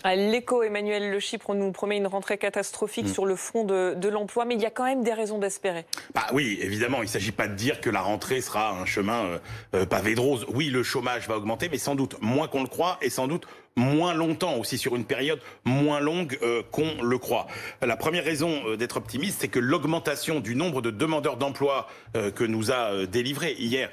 À l'Écho, Emmanuel Le Chypre nous promet une rentrée catastrophique sur le front de l'emploi, mais il y a quand même des raisons d'espérer. Bah oui, évidemment, il ne s'agit pas de dire que la rentrée sera un chemin pavé de roses. Oui, le chômage va augmenter, mais sans doute moins qu'on le croit et sans doute moins longtemps, aussi sur une période moins longue qu'on le croit. La première raison d'être optimiste, c'est que l'augmentation du nombre de demandeurs d'emploi que nous a délivré hier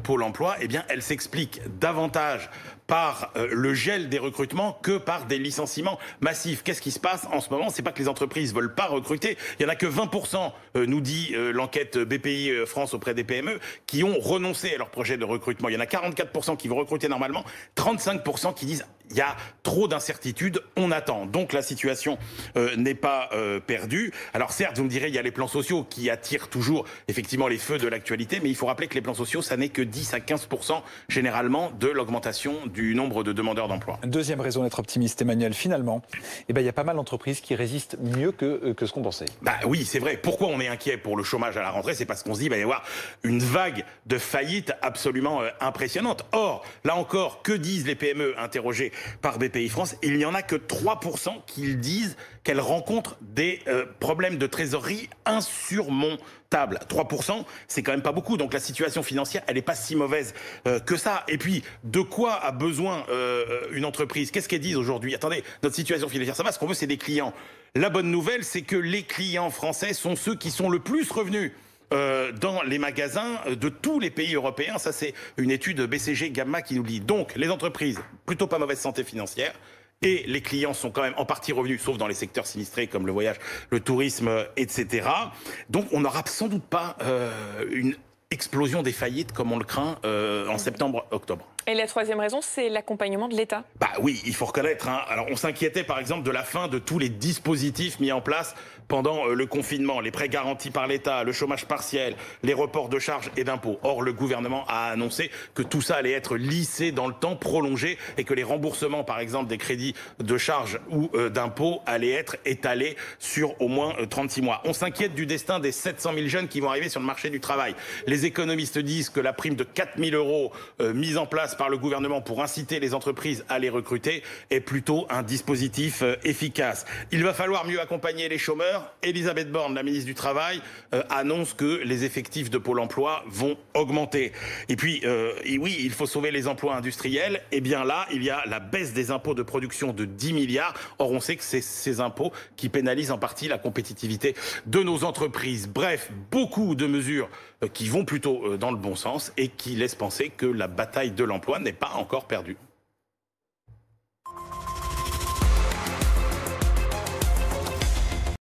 Pôle emploi, eh bien, elle s'explique davantage par le gel des recrutements que par des licenciements massifs. Qu'est-ce qui se passe en ce moment? C'est pas que les entreprises veulent pas recruter. Il y en a que 20%, nous dit l'enquête BPI France auprès des PME, qui ont renoncé à leur projet de recrutement. Il y en a 44% qui vont recruter normalement, 35% qui disent il y a trop d'incertitudes, on attend. Donc la situation n'est pas perdue. Alors certes, vous me direz, il y a les plans sociaux qui attirent toujours effectivement les feux de l'actualité, mais il faut rappeler que les plans sociaux, ça n'est que 10 à 15% généralement de l'augmentation du nombre de demandeurs d'emploi. Deuxième raison d'être optimiste, Emmanuel, finalement, il y a pas mal d'entreprises qui résistent mieux que ce qu'on pensait. Bah oui, c'est vrai. Pourquoi on est inquiet pour le chômage à la rentrée? C'est parce qu'on se dit qu'il va y avoir une vague de faillites absolument impressionnante. Or, là encore, que disent les PME interrogées par BPI France? Il n'y en a que 3% qui disent qu'elles rencontrent des problèmes de trésorerie insurmontables. 3%, c'est quand même pas beaucoup. Donc la situation financière, elle n'est pas si mauvaise que ça. Et puis, de quoi a besoin une entreprise? Qu'est-ce qu'elles disent aujourd'hui? Attendez, notre situation financière, ça va. Ce qu'on veut, c'est des clients. La bonne nouvelle, c'est que les clients français sont ceux qui sont le plus revenus dans les magasins de tous les pays européens. Ça, c'est une étude BCG Gamma qui nous le dit. Donc, les entreprises, plutôt pas mauvaise santé financière. Et les clients sont quand même en partie revenus, sauf dans les secteurs sinistrés comme le voyage, le tourisme, etc. Donc on n'aura sans doute pas une explosion des faillites comme on le craint en septembre-octobre. Et la troisième raison, c'est l'accompagnement de l'État. Bah oui, il faut reconnaître. Alors on s'inquiétait par exemple de la fin de tous les dispositifs mis en place pendant le confinement, les prêts garantis par l'État, le chômage partiel, les reports de charges et d'impôts. Or le gouvernement a annoncé que tout ça allait être lissé dans le temps, prolongé, et que les remboursements par exemple des crédits de charges ou d'impôts allaient être étalés sur au moins 36 mois. On s'inquiète du destin des 700 000 jeunes qui vont arriver sur le marché du travail. Les économistes disent que la prime de 4 000 € mise en place par le gouvernement pour inciter les entreprises à les recruter est plutôt un dispositif efficace. Il va falloir mieux accompagner les chômeurs. Elisabeth Borne, la ministre du Travail, annonce que les effectifs de Pôle emploi vont augmenter. Et puis, oui, il faut sauver les emplois industriels. Et bien là, il y a la baisse des impôts de production de 10 milliards. Or, on sait que c'est ces impôts qui pénalisent en partie la compétitivité de nos entreprises. Bref, beaucoup de mesures qui vont plutôt dans le bon sens et qui laissent penser que la bataille de l'emploi n'est pas encore perdue.